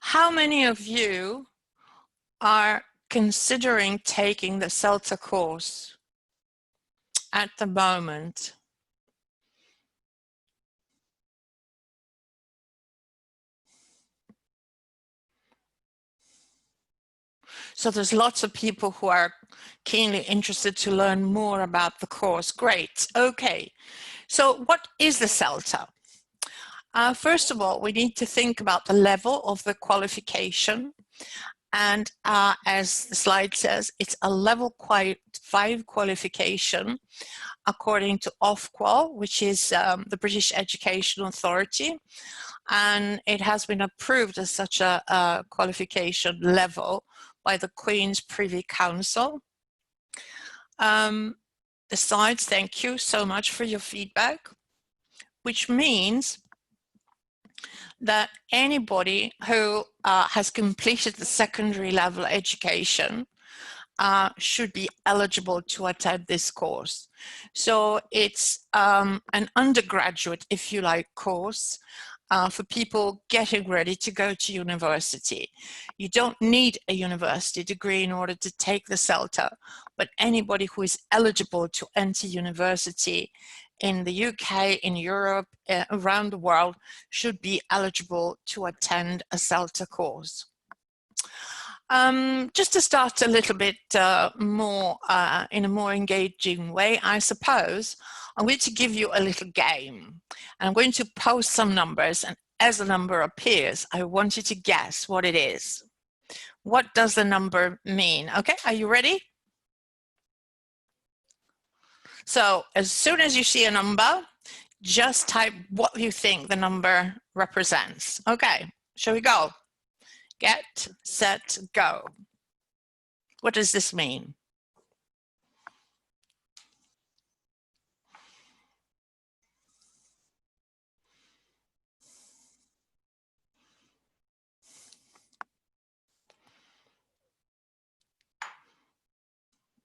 How many of you are considering taking the CELTA course at the moment? So there's lots of people who are keenly interested to learn more about the course. Great. Okay. So what is the CELTA? First of all, we need to think about the level of the qualification. And as the slide says, it's a level 5 qualification according to Ofqual, which is the British Education Authority. And it has been approved as such a qualification level by the Queen's Privy Council. The slides, thank you so much for your feedback, which means that anybody who has completed the secondary level education should be eligible to attend this course. So it's an undergraduate, if you like, course for people getting ready to go to university. You don't need a university degree in order to take the CELTA, but anybody who is eligible to enter university in the UK, in Europe, around the world, should be eligible to attend a CELTA course. Just to start a little bit more in a more engaging way, I suppose, I'm going to give you a little game. And I'm going to post some numbers, and as the number appears, I want you to guess what it is. What does the number mean? Okay, are you ready? So as soon as you see a number, just type what you think the number represents. Okay, shall we go? Get, set, go. What does this mean?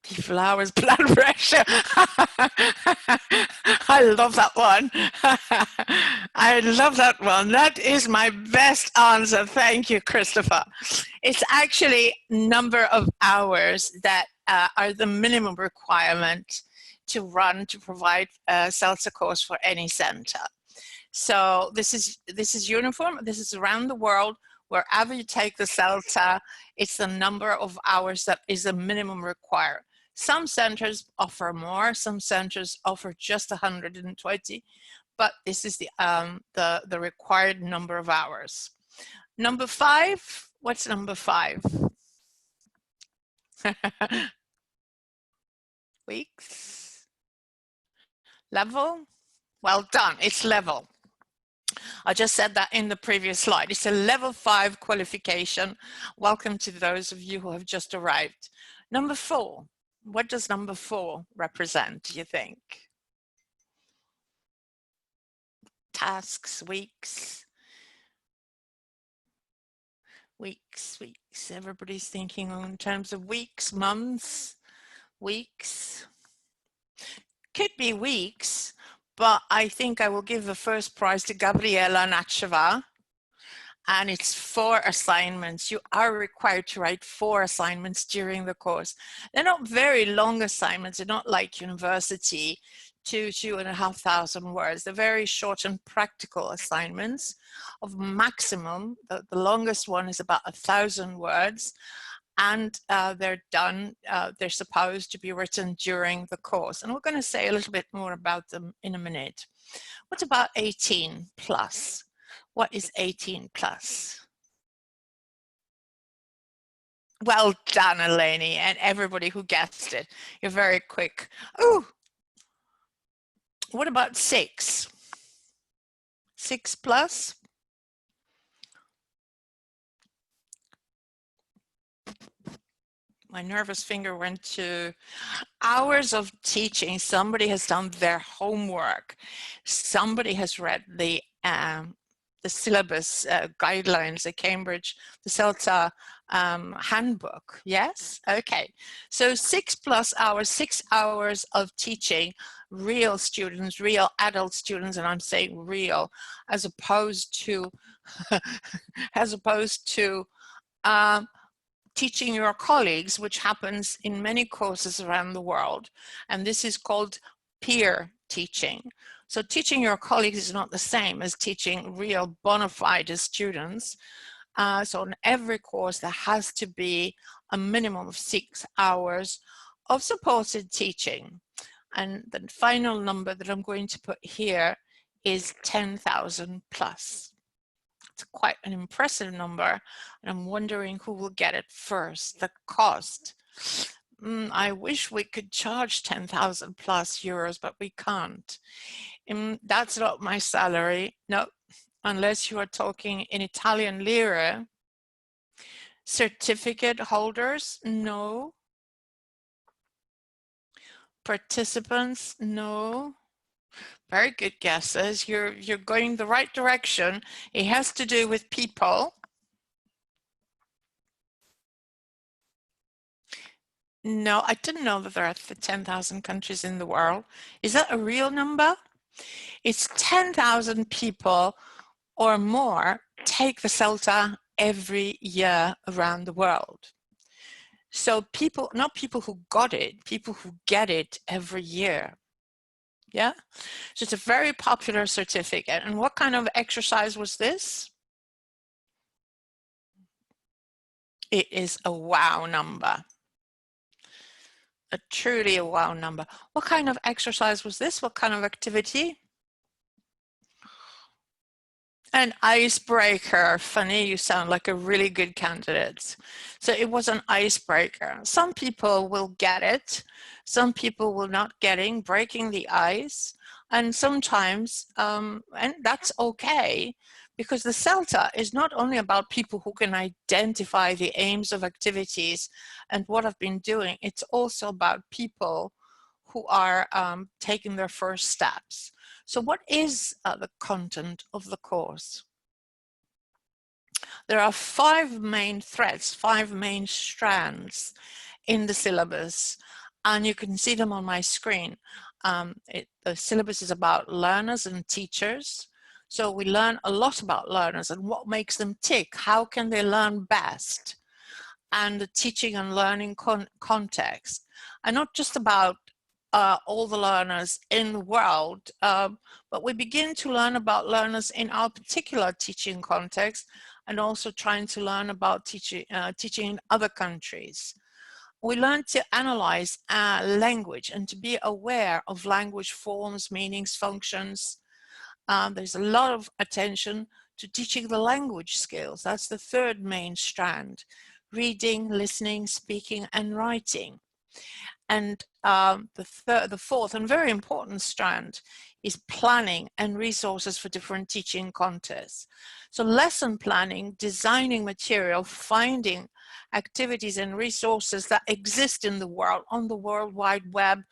Flowers, blood pressure. I love that one. I love that one. That is my best answer. Thank you, Christopher. It's actually number of hours that are the minimum requirement to provide a CELTA course for any center. So this is uniform. This is around the world. Wherever you take the CELTA, it's the number of hours that is a minimum required. Some centers offer more, some centers offer just 120, but this is the required number of hours. Number 5, what's number 5? Weeks? Level? Well done, it's level. I just said that in the previous slide. It's a level 5 qualification. Welcome to those of you who have just arrived. Number 4. What does number 4 represent, do you think? Tasks, weeks. Weeks. Everybody's thinking in terms of weeks, months, weeks. Could be weeks, but I think I will give the first prize to Gabriela Nacheva. And it's 4 assignments. You are required to write 4 assignments during the course. They're not very long assignments. They're not like university, 2,500 words. They're very short and practical assignments of maximum. The longest one is about 1,000 words. And they're done, they're supposed to be written during the course. And we're going to say a little bit more about them in a minute. What about 18 plus? What is 18 plus? Well done, Eleni, and everybody who guessed it. You're very quick. Oh, what about 6? 6 plus? My nervous finger went to hours of teaching. Somebody has done their homework. Somebody has read the syllabus guidelines at Cambridge, the CELTA handbook. Yes? Okay. So 6+ hours, 6 hours of teaching real students, real adult students, and I'm saying real, as opposed to as opposed to teaching your colleagues, which happens in many courses around the world. And this is called peer teaching. So teaching your colleagues is not the same as teaching real bona fide students. So in every course, there has to be a minimum of 6 hours of supported teaching. And the final number that I'm going to put here is 10,000 plus. It's quite an impressive number, and I'm wondering who will get it first. The cost. I wish we could charge 10,000 plus euros, but we can't. That's not my salary. No, unless you are talking in Italian lire. Certificate holders, no. Participants, no. Very good guesses. You're going the right direction. It has to do with people. No, I didn't know that there are 10,000 countries in the world. Is that a real number? It's 10,000 people or more take the CELTA every year around the world. So people, not people who got it, people who get it every year. Yeah, so it's a very popular certificate. And what kind of exercise was this? It is a wow number. Truly a wow number. What kind of exercise was this? What kind of activity? An icebreaker. Funny, you sound like a really good candidate. So it was an icebreaker. Some people will get it. Some people will not getting, breaking the ice. And sometimes, and that's okay, because the CELTA is not only about people who can identify the aims of activities and what I've been doing, it's also about people who are taking their first steps. So what is the content of the course? There are 5 main threads, 5 main strands in the syllabus, and you can see them on my screen. The syllabus is about learners and teachers. So we learn a lot about learners and what makes them tick. How can they learn best? And the teaching and learning context. And not just about all the learners in the world, but we begin to learn about learners in our particular teaching context, and also trying to learn about teaching in other countries. We learn to analyze language and to be aware of language forms, meanings, functions. There's a lot of attention to teaching the language skills. That's the 3rd main strand: reading, listening, speaking, and writing. And the 4th and very important strand is planning and resources for different teaching contexts. So lesson planning, designing material, finding activities and resources that exist in the world, on the World Wide Web,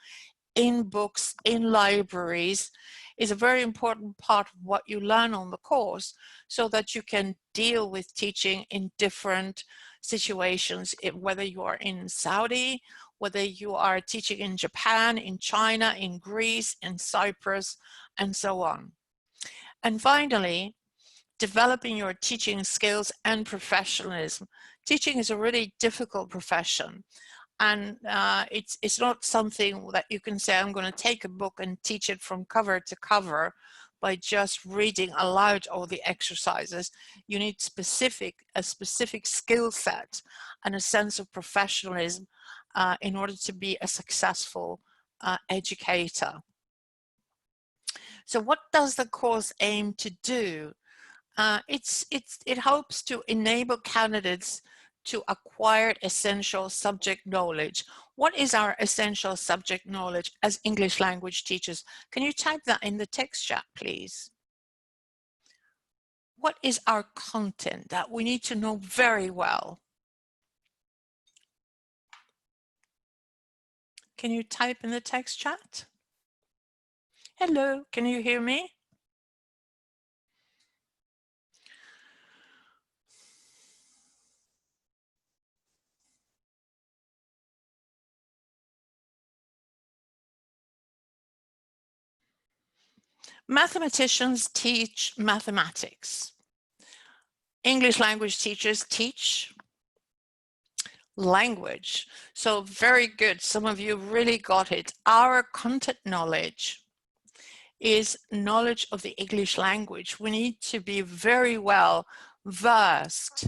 in books, in libraries, is a very important part of what you learn on the course, so that you can deal with teaching in different situations, whether you are in Saudi, whether you are teaching in Japan, in China, in Greece, in Cyprus, and so on. And finally, developing your teaching skills and professionalism. Teaching is a really difficult profession. And it's not something that you can say, I'm going to take a book and teach it from cover to cover by just reading aloud all the exercises. You need a specific skill set and a sense of professionalism in order to be a successful educator. So what does the course aim to do? It hopes to enable candidates to acquire essential subject knowledge. What is our essential subject knowledge as English language teachers? Can you type that in the text chat, please? What is our content that we need to know very well? Can you type in the text chat? Hello, can you hear me? Mathematicians teach mathematics. English language teachers teach language. So very good. Some of you really got it. Our content knowledge is knowledge of the English language. We need to be very well versed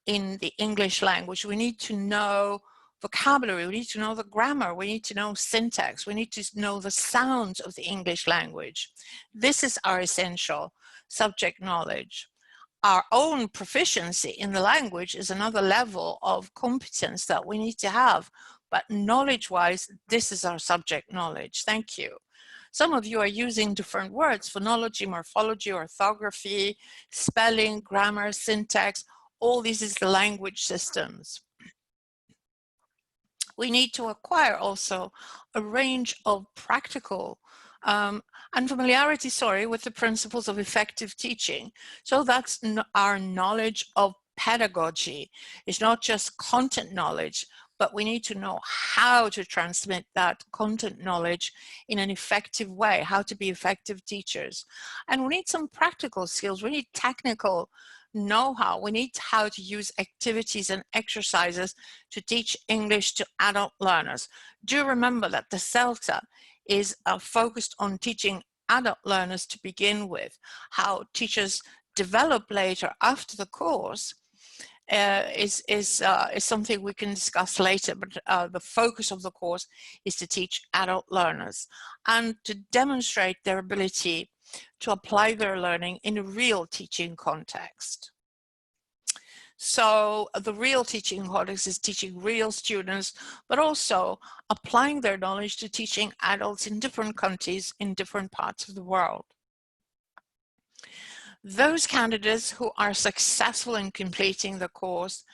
in the English language. We need to know vocabulary, we need to know the grammar, we need to know syntax, we need to know the sounds of the English language. This is our essential subject knowledge. Our own proficiency in the language is another level of competence that we need to have, but knowledge-wise, this is our subject knowledge. Thank you. Some of you are using different words: phonology, morphology, orthography, spelling, grammar, syntax. All this is the language systems. We need to acquire also a range of practical and familiarity, with the principles of effective teaching. So that's our knowledge of pedagogy. It's not just content knowledge, but we need to know how to transmit that content knowledge in an effective way, how to be effective teachers. And we need some practical skills. We need technical know-how. We need how to use activities and exercises to teach English to adult learners. Do remember that the CELTA is focused on teaching adult learners to begin with. How teachers develop later after the course is something we can discuss later, but the focus of the course is to teach adult learners and to demonstrate their ability to apply their learning in a real teaching context. So the real teaching context is teaching real students, but also applying their knowledge to teaching adults in different countries, in different parts of the world. Those candidates who are successful in completing the course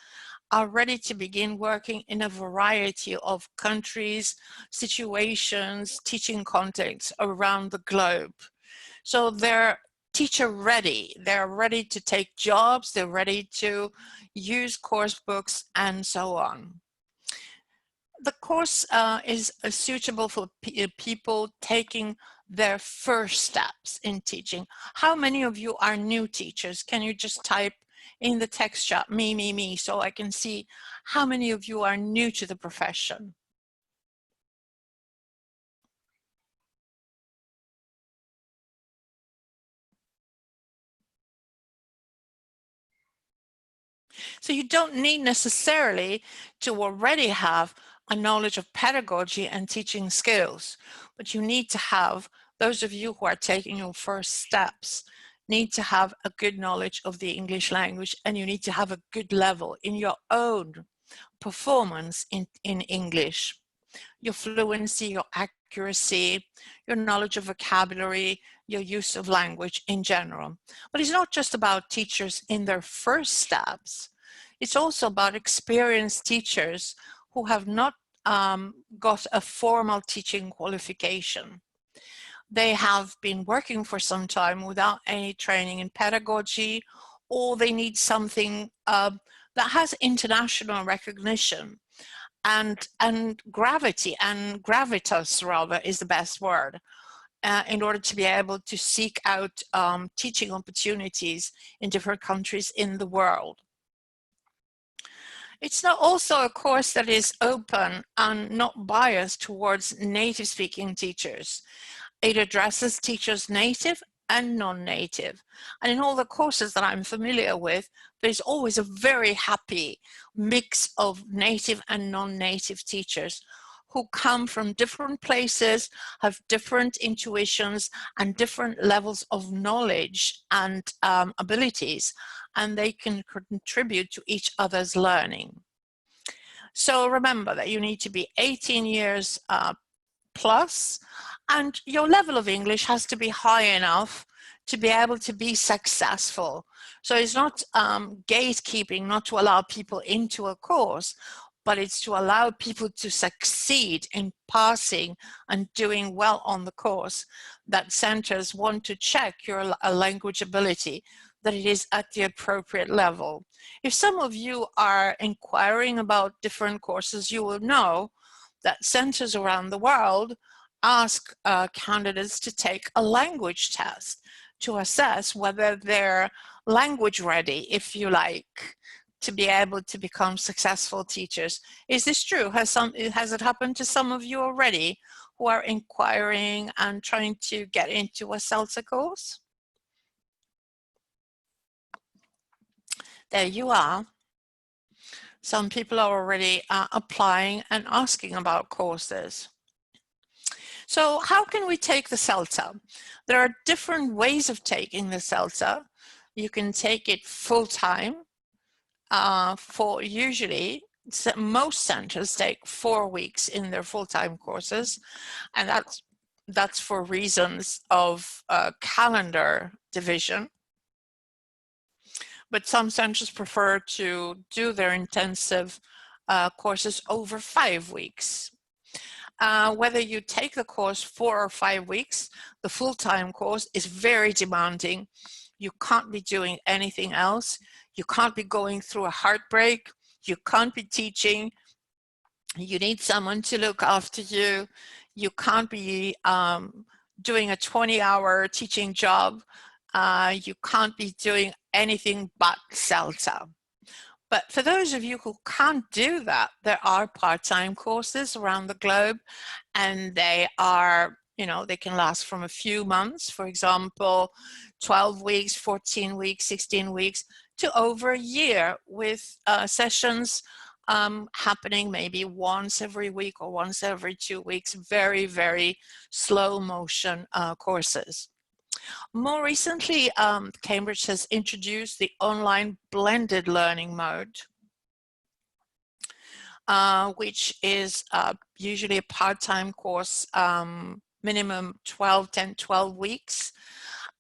are ready to begin working in a variety of countries, situations, teaching contexts around the globe. So they're teacher ready. They're ready to take jobs. They're ready to use course books and so on. The course is suitable for people taking their first steps in teaching. How many of you are new teachers? Can you just type in the text chat, me, so I can see how many of you are new to the profession? So you don't need necessarily to already have a knowledge of pedagogy and teaching skills, but you need to have, those of you who are taking your first steps, need to have a good knowledge of the English language, and you need to have a good level in your own performance in English. Your fluency, your accuracy, your knowledge of vocabulary, your use of language in general. But it's not just about teachers in their first steps. It's also about experienced teachers who have not got a formal teaching qualification. They have been working for some time without any training in pedagogy, or they need something that has international recognition. And gravity and gravitas rather is the best word in order to be able to seek out teaching opportunities in different countries in the world. It's not also a course that is open and not biased towards native speaking teachers. It addresses teachers native and non-native. And in all the courses that I'm familiar with, there's always a very happy mix of native and non-native teachers who come from different places, have different intuitions and different levels of knowledge and abilities, and they can contribute to each other's learning. So remember that you need to be 18 years plus, and your level of English has to be high enough to be able to be successful. So it's not gatekeeping, not to allow people into a course, but it's to allow people to succeed in passing and doing well on the course. That centers want to check your language ability, that it is at the appropriate level. If some of you are inquiring about different courses, you will know that centers around the world ask candidates to take a language test to assess whether they're language ready, if you like, to be able to become successful teachers. Is this true? Has it happened to some of you already who are inquiring and trying to get into a CELTA course? There you are. Some people are already applying and asking about courses. So how can we take the CELTA? There are different ways of taking the CELTA. You can take it full-time. For usually, most centers take 4 weeks in their full-time courses, and that's for reasons of calendar division. But some centers prefer to do their intensive courses over 5 weeks. Whether you take the course 4 or 5 weeks, the full-time course is very demanding. You can't be doing anything else. You can't be going through a heartbreak. You can't be teaching. You need someone to look after you. You can't be doing a 20-hour teaching job. You can't be doing anything but CELTA. But for those of you who can't do that, there are part-time courses around the globe, and they are, you know, they can last from a few months, for example, 12 weeks, 14 weeks, 16 weeks, to over a year, with sessions happening maybe once every week or once every 2 weeks, very, very slow motion courses. More recently, Cambridge has introduced the online blended learning mode, which is usually a part-time course, minimum 12 weeks.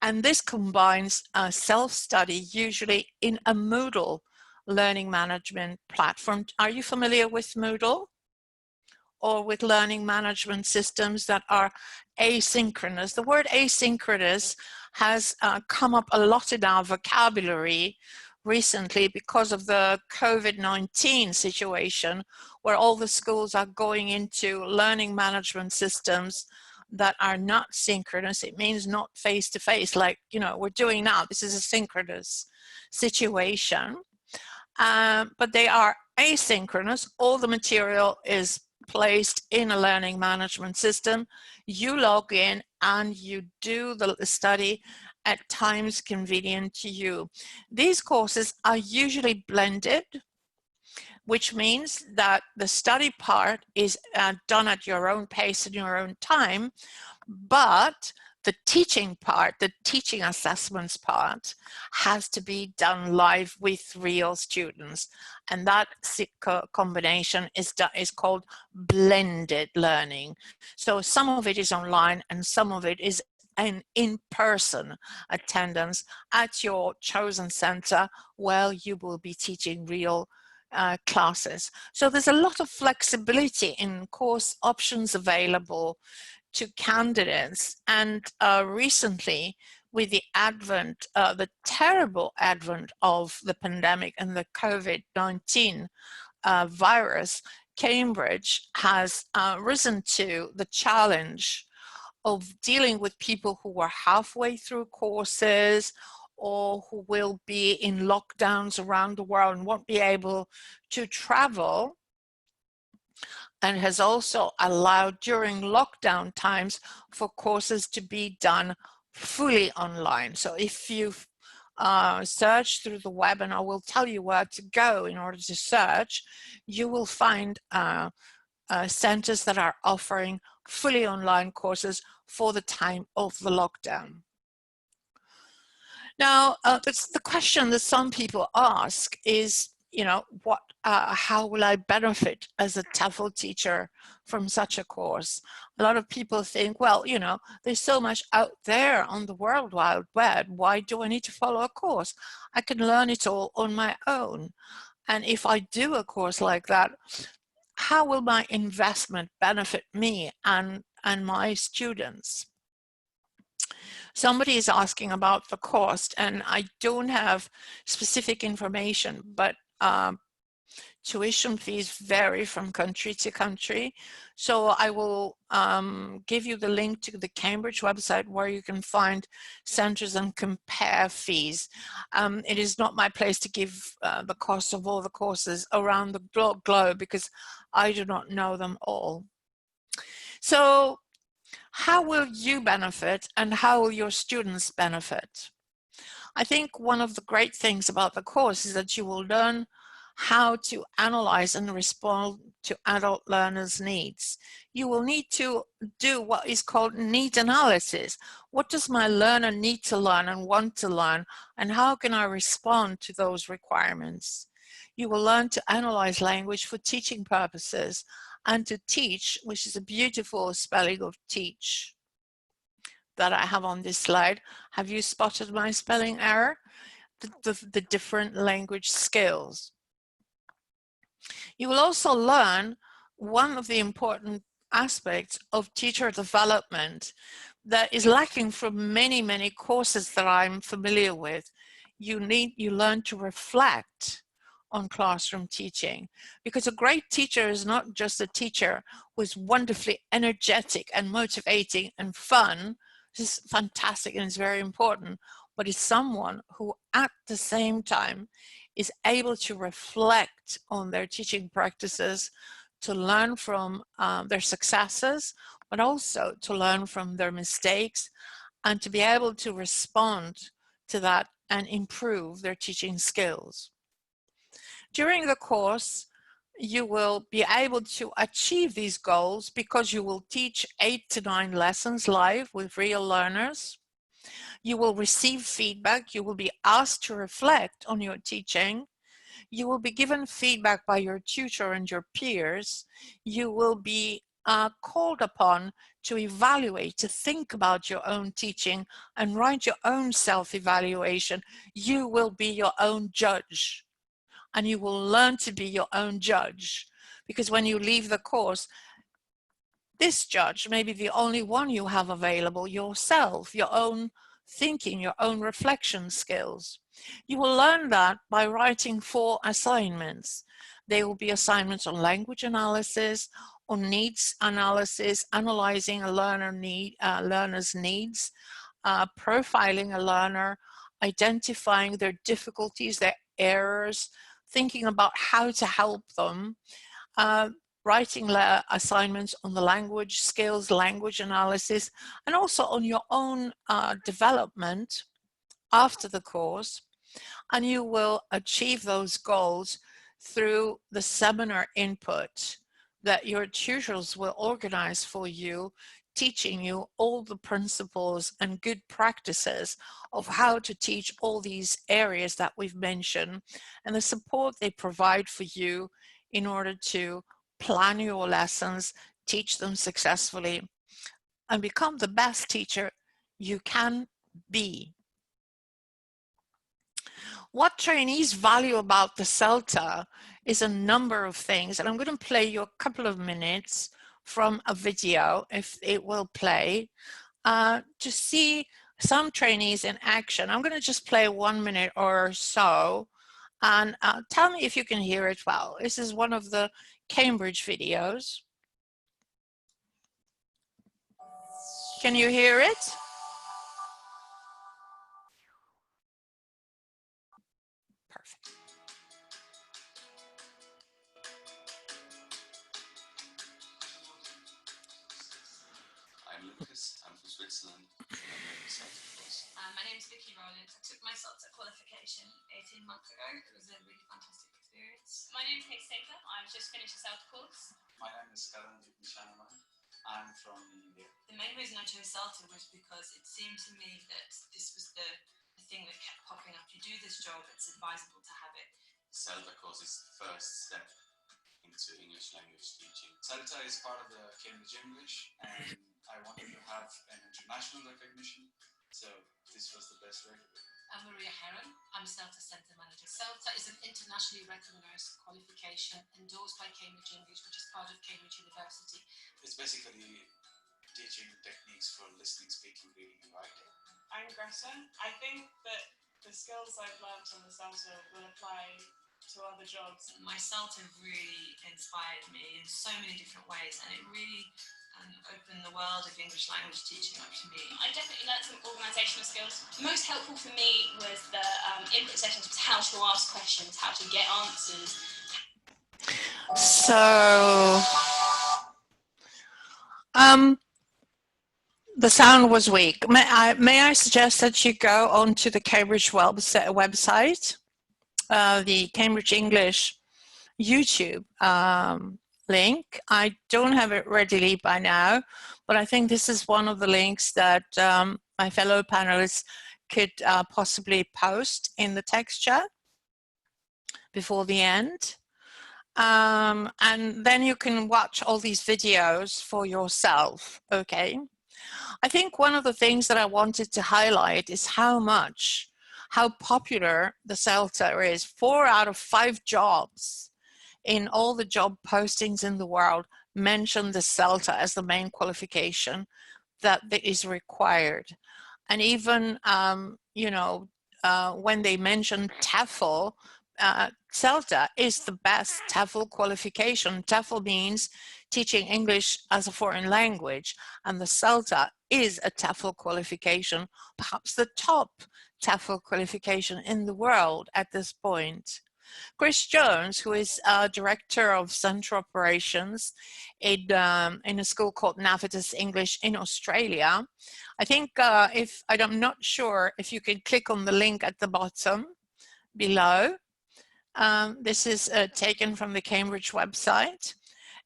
And this combines self-study, usually in a Moodle learning management platform. Are you familiar with Moodle? Or with learning management systems that are asynchronous? The word asynchronous has come up a lot in our vocabulary recently because of the COVID-19 situation, where all the schools are going into learning management systems that are not synchronous. It means not face-to-face, like, you know, we're doing now. This is a synchronous situation, but they are asynchronous. All the material is placed in a learning management system. You log in and you do the study at times convenient to you. These courses are usually blended, which means that the study part is done at your own pace and your own time, but the teaching part, the teaching assessments part, has to be done live with real students. And that combination is called blended learning. So some of it is online and some of it is an in-person attendance at your chosen center, where you will be teaching real classes. So there's a lot of flexibility in course options available to candidates. And recently, with the advent, the terrible advent of the pandemic and the COVID-19 virus, Cambridge has risen to the challenge of dealing with people who are halfway through courses or who will be in lockdowns around the world and won't be able to travel, and has also allowed during lockdown times for courses to be done fully online. So if you search through the web, and I will tell you where to go in order to search, you will find centers that are offering fully online courses for the time of the lockdown. Now, the question that some people ask is, you know, how will I benefit as a TEFL teacher from such a course? A lot of people think, well, you know, there's so much out there on the World Wide Web. Why do I need to follow a course? I can learn it all on my own. And if I do a course like that, how will my investment benefit me and my students? Somebody is asking about the cost, and I don't have specific information, but Tuition fees vary from country to country. So I will give you the link to the Cambridge website where you can find centers and compare fees. It is not my place to give the cost of all the courses around the globe because I do not know them all. So how will you benefit and how will your students benefit? I think one of the great things about the course is that you will learn how to analyze and respond to adult learners' needs. You will need to do what is called need analysis. What does my learner need to learn and want to learn, and how can I respond to those requirements? You will learn to analyze language for teaching purposes and to teach, which is a beautiful spelling of teach that I have on this slide. Have you spotted my spelling error? The different language skills. You will also learn one of the important aspects of teacher development that is lacking from many courses that I'm familiar with. You learn to reflect on classroom teaching, because a great teacher is not just a teacher who is wonderfully energetic and motivating and fun. This is fantastic and it's very important, but is someone who at the same time is able to reflect on their teaching practices, to learn from their successes, but also to learn from their mistakes and to be able to respond to that and improve their teaching skills. During the course, you will be able to achieve these goals because you will teach 8 to 9 lessons live with real learners. You will receive feedback. You will be asked to reflect on your teaching. You will be given feedback by your tutor and your peers. You will be called upon to evaluate, to think about your own teaching and write your own self-evaluation. You will be your own judge, and you will learn to be your own judge, because when you leave the course, this judge may be the only one you have available, yourself, your own thinking, your own reflection skills. You will learn that by writing 4 assignments. They will be assignments on language analysis, on needs analysis, analyzing a learner's needs, profiling a learner, identifying their difficulties, their errors, thinking about how to help them, writing assignments on the language skills, language analysis, and also on your own development after the course. And you will achieve those goals through the seminar input that your tutors will organize for you, teaching you all the principles and good practices of how to teach all these areas that we've mentioned, and the support they provide for you in order to plan your lessons, teach them successfully, and become the best teacher you can be. What trainees value about the CELTA is a number of things, and I'm going to play you a couple of minutes from a video, if it will play, to see some trainees in action. I'm going to just play 1 minute or so, and tell me if you can hear it well. This is one of the Cambridge videos. Can you hear it? Perfect. I'm Lucas, I'm from Switzerland, and I'm doing the CELTA course. My name is Vicky Rowland. I took my CELTA qualification 18 months ago. It was a really fantastic experience. My name is Kate. I've just finished the CELTA course. My name is Karan Jitnishanama. I'm from India. The main reason I chose CELTA was because it seemed to me that this was the thing that kept popping up. You do this job, it's advisable to have it. The CELTA course is the first step into English language teaching. CELTA is part of the Cambridge English, and I wanted to have an international recognition, so this was the best way to do it. I'm Maria Heron. I'm CELTA Centre Manager. CELTA is an internationally recognised qualification endorsed by Cambridge English, which is part of Cambridge University. It's basically teaching techniques for listening, speaking, reading, and writing. I'm Greta. I think that the skills I've learned on the CELTA will apply to other jobs? My CELTA really inspired me in so many different ways, and it really opened the world of English language teaching up to me. I definitely learned some organisational skills. Most helpful for me was the input sessions, how to ask questions, how to get answers. So, the sound was weak. May I suggest that you go onto the Cambridge website, the Cambridge English YouTube link. I don't have it readily by now, but I think this is one of the links that my fellow panelists could possibly post in the text chat before the end. And then you can watch all these videos for yourself, okay? I think one of the things that I wanted to highlight is how popular the CELTA is. 4 out of 5 jobs in all the job postings in the world mention the CELTA as the main qualification that is required. And even, you know, when they mention TEFL, CELTA is the best TEFL qualification. TEFL means teaching English as a foreign language, and the CELTA is a TEFL qualification, perhaps the top TEFL qualification in the world at this point. Chris Jones, who is Director of Central Operations in a school called Navitas English in Australia. I think I'm not sure if you can click on the link at the bottom below. This is taken from the Cambridge website.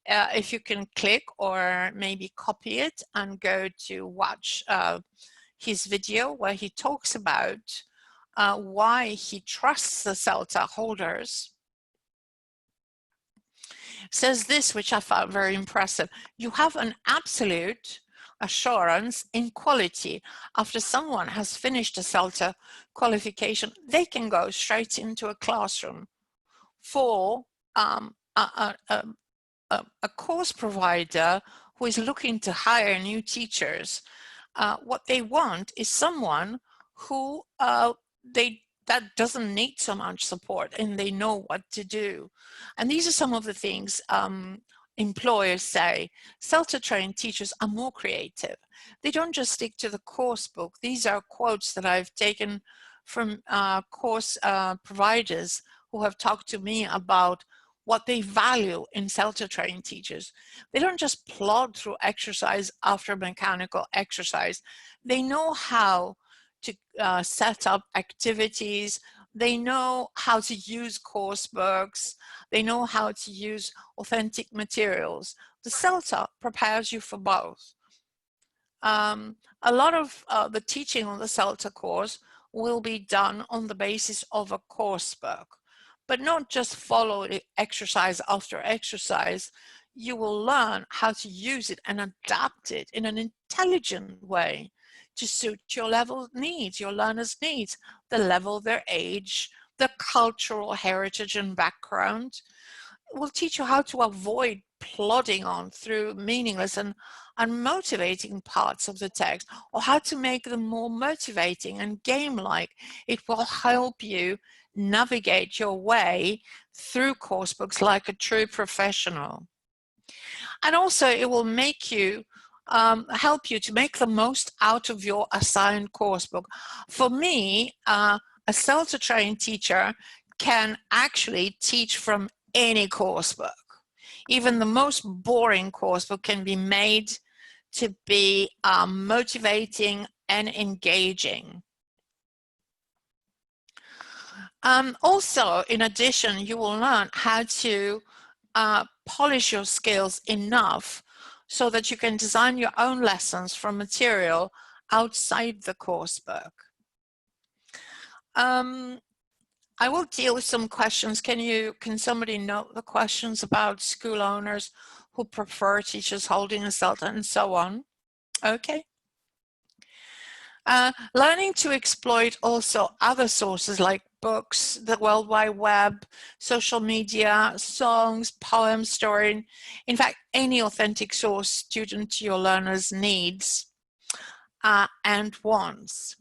If you can click or maybe copy it and go to watch his video where he talks about why he trusts the CELTA holders, says this, which I found very impressive. You have an absolute assurance in quality. After someone has finished a CELTA qualification, they can go straight into a classroom. For a course provider who is looking to hire new teachers, what they want is someone who that doesn't need so much support and they know what to do. And these are some of the things employers say. CELTA trained teachers are more creative. They don't just stick to the course book. These are quotes that I've taken from course providers who have talked to me about what they value in CELTA trained teachers. They don't just plod through exercise after mechanical exercise. They know how to set up activities. They know how to use course books. They know how to use authentic materials. The CELTA prepares you for both. A lot of the teaching on the CELTA course will be done on the basis of a course book, but not just follow exercise after exercise. You will learn how to use it and adapt it in an intelligent way to suit your level needs, your learners' needs, the level, their age, the cultural heritage and background. It will teach you how to avoid plodding on through meaningless and unmotivating parts of the text, or how to make them more motivating and game-like. It will help you navigate your way through course books like a true professional. And also it will make you help you to make the most out of your assigned course book. For me, a CELTA trained teacher can actually teach from any course book. Even the most boring course book can be made to be motivating and engaging. Also, in addition, you will learn how to polish your skills enough so that you can design your own lessons from material outside the course book. I will deal with some questions. Can somebody note the questions about school owners who prefer teachers holding a CELTA and so on? Okay. Learning to exploit also other sources like books, the World Wide Web, social media, songs, poems, story. In fact, any authentic source student to your learners needs and wants.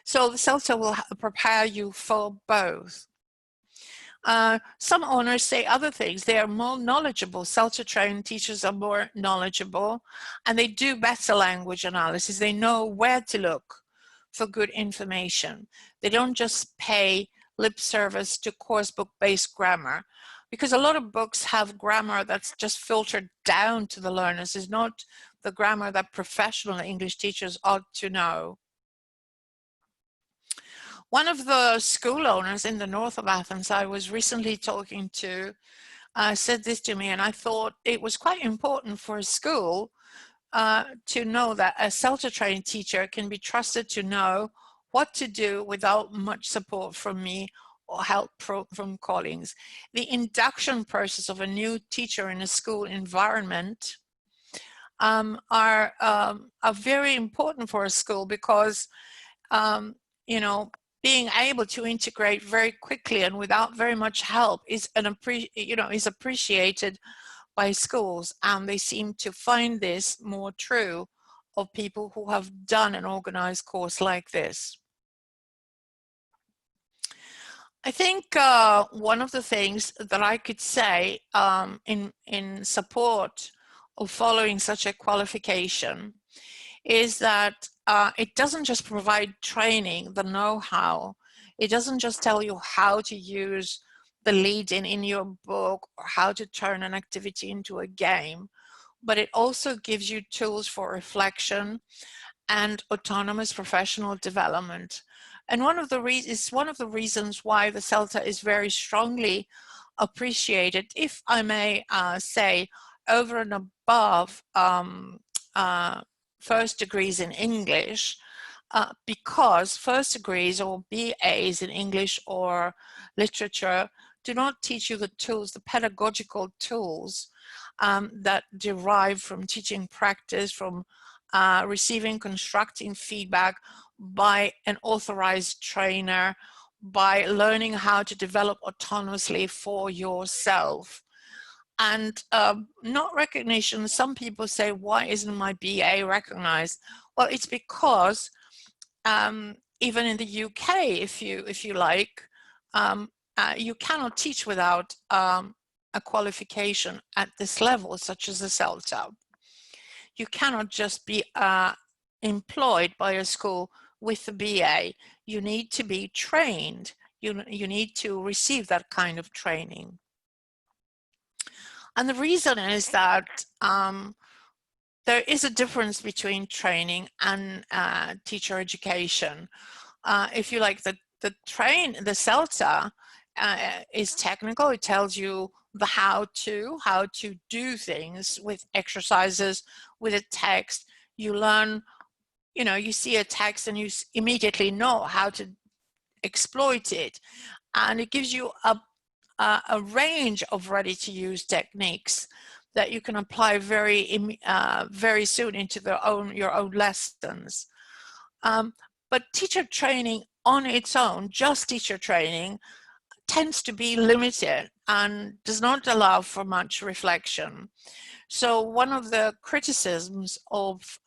So the CELTA will prepare you for both. Some owners say other things. They are more knowledgeable. CELTA trained teachers are more knowledgeable, and they do better language analysis. They know where to look for good information. They don't just pay lip service to course book based grammar, because a lot of books have grammar that's just filtered down to the learners. It's not the grammar that professional English teachers ought to know. One of the school owners in the north of Athens I was recently talking to said this to me, and I thought it was quite important for a school to know that a CELTA trained teacher can be trusted to know what to do without much support from me or help from colleagues. The induction process of a new teacher in a school environment are very important for a school, because you know, being able to integrate very quickly and without very much help is is appreciated by schools, and they seem to find this more true of people who have done an organized course like this. I think one of the things that I could say in support of following such a qualification is that it doesn't just provide training, the know-how. It doesn't just tell you how to use the lead-in in your book or how to turn an activity into a game, but it also gives you tools for reflection and autonomous professional development. And one of the reasons why the CELTA is very strongly appreciated, if I may say, over and above first degrees in English, because first degrees or BAs in English or literature do not teach you the tools, the pedagogical tools that derive from teaching practice, from receiving constructive feedback by an authorized trainer, by learning how to develop autonomously for yourself. And not recognition, some people say, why isn't my BA recognized? Well, it's because even in the UK, if you like, you cannot teach without a qualification at this level, such as the CELTA. You cannot just be employed by a school with a BA. You need to be trained. You need to receive that kind of training. And the reason is that there is a difference between training and teacher education. If you like, the CELTA is technical. It tells you the how to do things with exercises, with a text. You learn, you see a text and you immediately know how to exploit it. And it gives you a range of ready-to-use techniques that you can apply very soon into your own lessons. But teacher training on its own, just teacher training, tends to be limited and does not allow for much reflection. So one of the criticisms of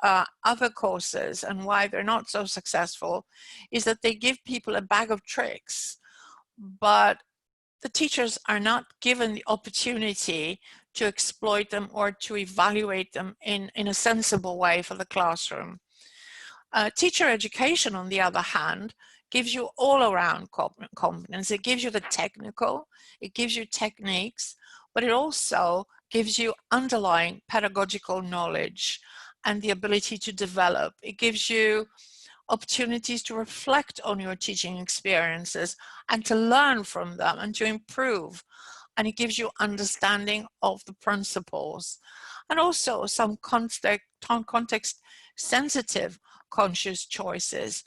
other courses and why they're not so successful is that they give people a bag of tricks, but the teachers are not given the opportunity to exploit them or to evaluate them in a sensible way for the classroom. Teacher education, on the other hand, gives you all-around competence. It gives you the technical, it gives you techniques, but it also gives you underlying pedagogical knowledge and the ability to develop. It gives you opportunities to reflect on your teaching experiences and to learn from them and to improve. And it gives you understanding of the principles and also some context-sensitive conscious choices.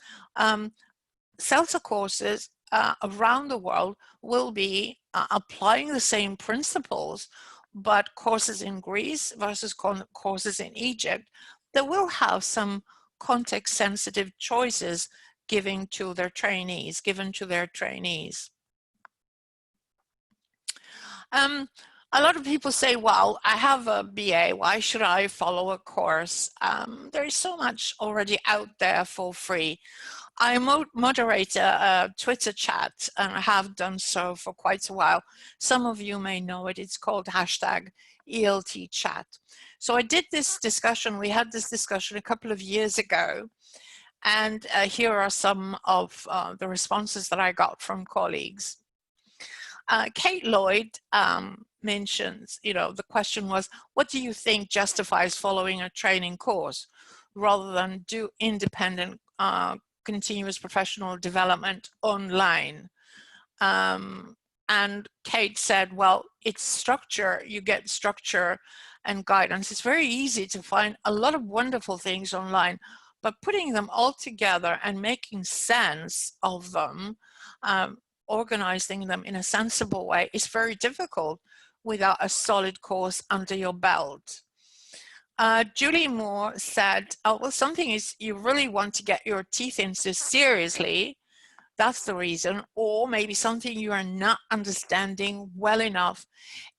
CELTA courses around the world will be applying the same principles, but courses in Greece versus courses in Egypt, they will have some context-sensitive choices given to their trainees. A lot of people say, well, I have a BA, why should I follow a course? There is so much already out there for free. I moderate a Twitter chat, and I have done so for quite a while. Some of you may know it. It's called hashtag ELT chat. So I did this discussion. We had this discussion a couple of years ago. And here are some of the responses that I got from colleagues. Kate Lloyd mentions, the question was, what do you think justifies following a training course rather than do independent continuous professional development online? And Kate said, well, it's structure. You get structure and guidance. It's very easy to find a lot of wonderful things online, but putting them all together and making sense of them, organizing them in a sensible way is very difficult without a solid course under your belt. Julie Moore said, oh, well, something is you really want to get your teeth into seriously. That's the reason. Or maybe something you are not understanding well enough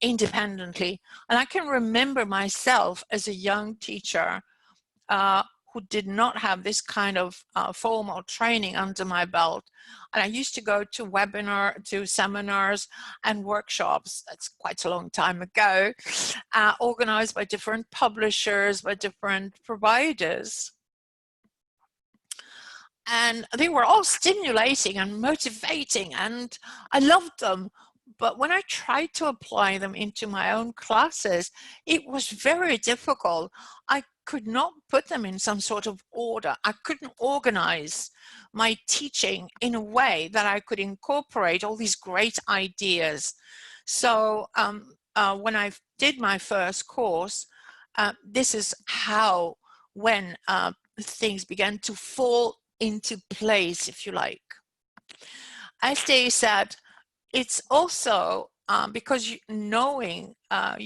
independently. And I can remember myself as a young teacher who did not have this kind of formal training under my belt. And I used to go to seminars and workshops, that's quite a long time ago, organized by different publishers, by different providers. And they were all stimulating and motivating, and I loved them. But when I tried to apply them into my own classes, it was very difficult. I could not put them in some sort of order. I couldn't organize my teaching in a way that I could incorporate all these great ideas. So when I did my first course, this is how, when things began to fall into place, if you like. As they said, it's also because you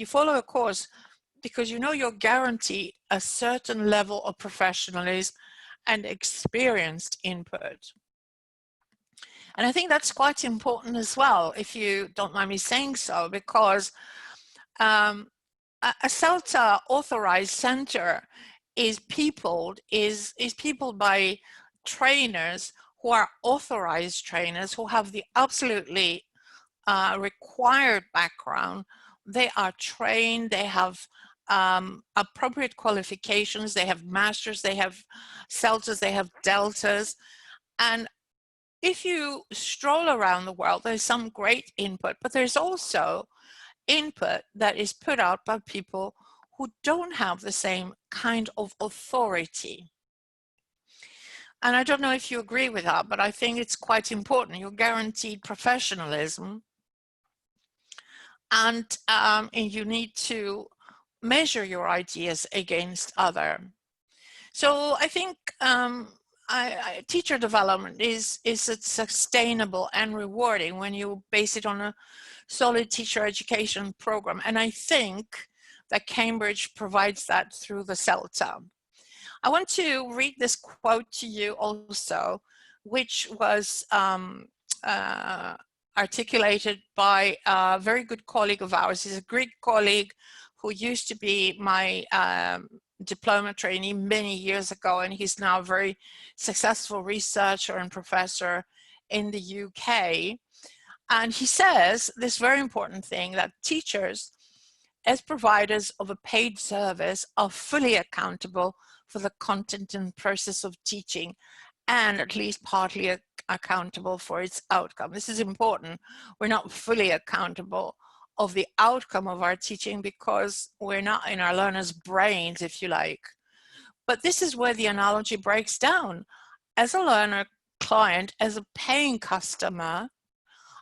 follow a course because you know you're guaranteed a certain level of professionalism and experienced input. And I think that's quite important as well, if you don't mind me saying so, because a CELTA authorized center is peopled by trainers who are authorized trainers, who have the absolutely required background. They are trained, they have appropriate qualifications, they have masters, they have CELTAs, they have deltas. And if you stroll around the world, there's some great input, but there's also input that is put out by people who don't have the same kind of authority. And I don't know if you agree with that, but I think it's quite important. You're guaranteed professionalism, and you need to measure your ideas against other. So I think teacher development is sustainable and rewarding when you base it on a solid teacher education program. And I think that Cambridge provides that through the CELTA. I want to read this quote to you also, which was articulated by a very good colleague of ours. He's a Greek colleague who used to be my diploma trainee many years ago, and he's now a very successful researcher and professor in the UK. And he says this very important thing, that teachers, as providers of a paid service, are fully accountable for the content and process of teaching, and at least partly accountable for its outcome. This is important. We're not fully accountable of the outcome of our teaching because we're not in our learners' brains, if you like. But this is where the analogy breaks down. As a learner client, as a paying customer,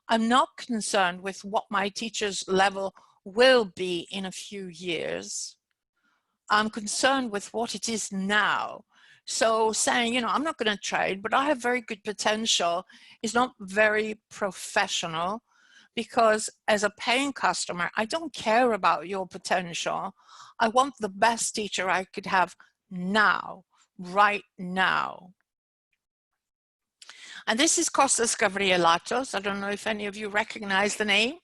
I'm not concerned with what my teacher's level will be in a few years. I'm concerned with what it is now. So saying, I'm not going to trade, but I have very good potential is not very professional, because as a paying customer, I don't care about your potential. I want the best teacher I could have now, right now. And this is Kostas Gavrielatos. I don't know if any of you recognize the name.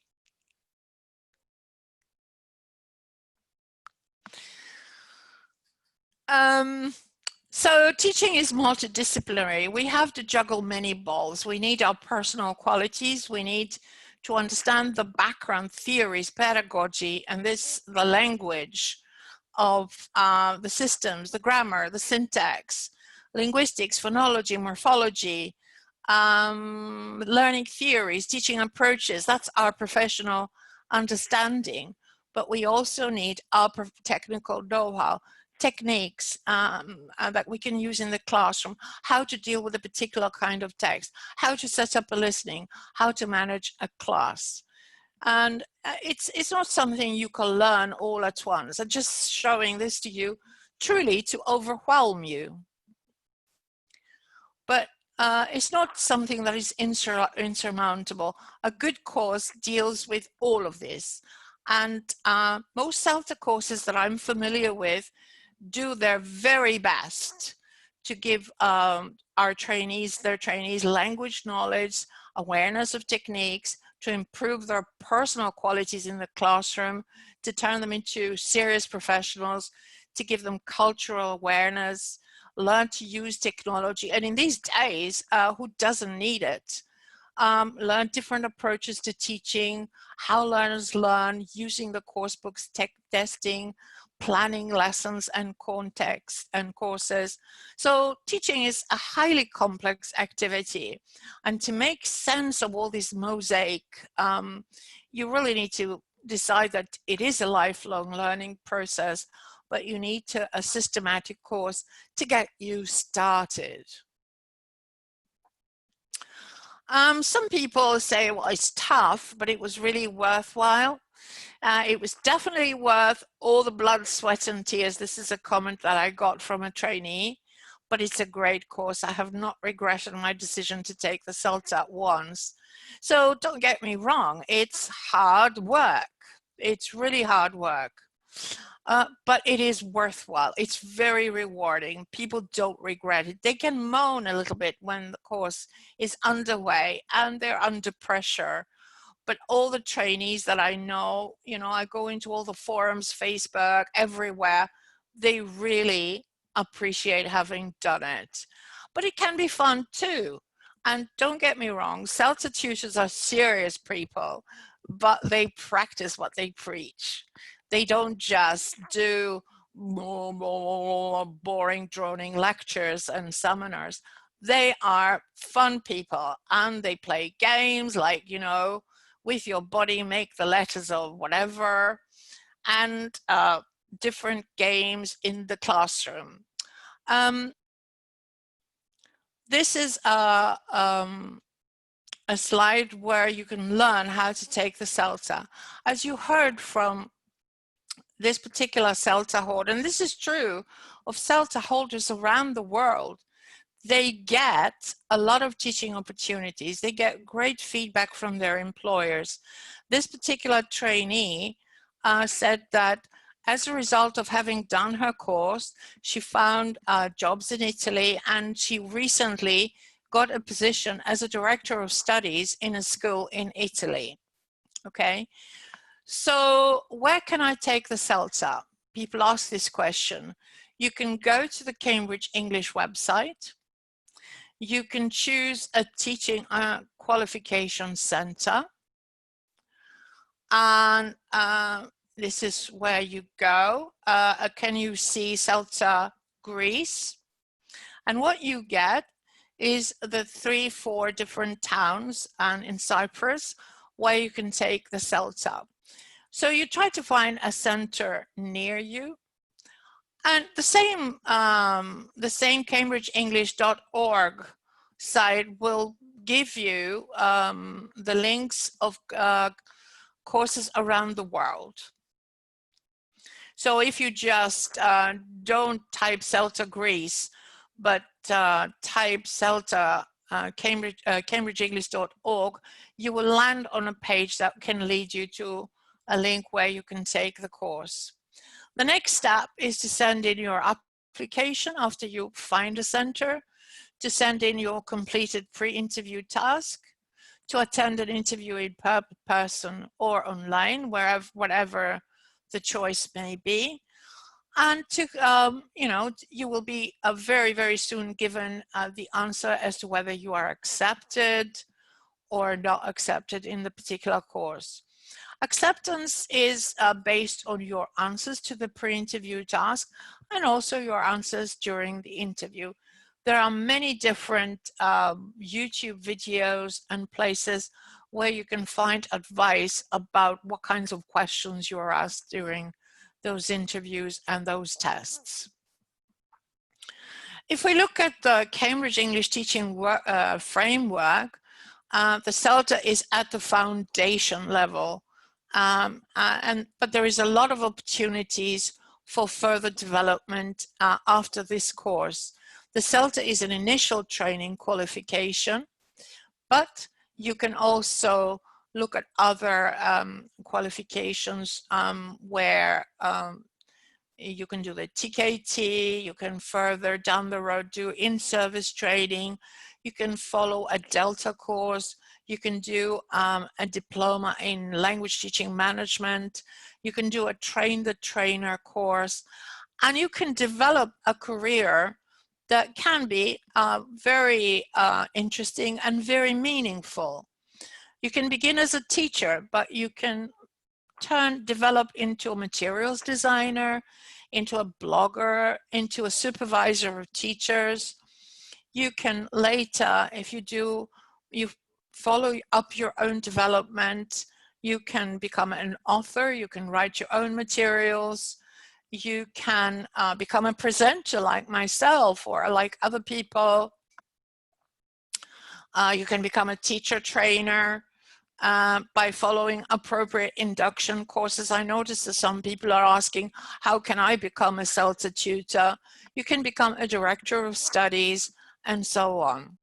So teaching is multidisciplinary. We have to juggle many balls. We need our personal qualities. We need to understand the background theories, pedagogy, and the language of the systems, the grammar, the syntax, linguistics, phonology, morphology, learning theories, teaching approaches. That's our professional understanding. But we also need our technical know-how, techniques that we can use in the classroom, how to deal with a particular kind of text, how to set up a listening, how to manage a class. And it's not something you can learn all at once. I'm just showing this to you truly to overwhelm you. But it's not something that is insurmountable. A good course deals with all of this. And most CELTA courses that I'm familiar with do their very best to give their trainees language knowledge, awareness of techniques, to improve their personal qualities in the classroom, to turn them into serious professionals, to give them cultural awareness, learn to use technology. And in these days, who doesn't need it? Learn different approaches to teaching, how learners learn using the course books, testing, planning lessons and context and courses. So teaching is a highly complex activity. And to make sense of all this mosaic, you really need to decide that it is a lifelong learning process, but you need a systematic course to get you started. Some people say, well, it's tough, but it was really worthwhile. It was definitely worth all the blood, sweat, and tears. This is a comment that I got from a trainee, but it's a great course. I have not regretted my decision to take the CELTA once. So don't get me wrong, it's hard work. It's really hard work. But it is worthwhile. It's very rewarding. People don't regret it. They can moan a little bit when the course is underway and they're under pressure. But all the trainees that I know, I go into all the forums, Facebook, everywhere, they really appreciate having done it. But it can be fun too. And don't get me wrong, CELTA tutors are serious people, but they practice what they preach. They don't just do boring, droning lectures and seminars. They are fun people and they play games like, with your body, make the letters or whatever, and different games in the classroom. This is a slide where you can learn how to take the CELTA. As you heard from this particular CELTA holder, and this is true of CELTA holders around the world, they get a lot of teaching opportunities. They get great feedback from their employers. This particular trainee said that as a result of having done her course, she found jobs in Italy, and she recently got a position as a director of studies in a school in Italy. Okay, so where can I take the CELTA? People ask this question. You can go to the Cambridge English website. You can choose a teaching qualification center. And this is where you go. Can you see CELTA Greece? And what you get is the 3-4 different towns and in Cyprus where you can take the CELTA. So you try to find a center near you. And the same CambridgeEnglish.org site will give you the links of courses around the world. So if you just don't type CELTA Greece, but type CELTA CambridgeEnglish.org, you will land on a page that can lead you to a link where you can take the course. The next step is to send in your application after you find a center, to send in your completed pre-interview task, to attend an interview in person or online, whatever the choice may be. And to, you know, you will be very, very soon given the answer as to whether you are accepted or not accepted in the particular course. Acceptance is based on your answers to the pre-interview task and also your answers during the interview. There are many different YouTube videos and places where you can find advice about what kinds of questions you are asked during those interviews and those tests. If we look at the Cambridge English Teaching framework, the CELTA is at the foundation level, but there is a lot of opportunities for further development after this course. The CELTA is an initial training qualification, but you can also look at other qualifications where you can do the TKT, you can further down the road do in-service training, you can follow a Delta course, you can do a diploma in language teaching management, you can do a train the trainer course, and you can develop a career that can be very interesting and very meaningful. You can begin as a teacher, but you can develop into a materials designer, into a blogger, into a supervisor of teachers. You can later, if you follow up your own development, you can become an author, you can write your own materials, you can become a presenter like myself or like other people. You can become a teacher trainer by following appropriate induction courses. I noticed that some people are asking, how can I become a CELTA tutor? You can become a director of studies and so on.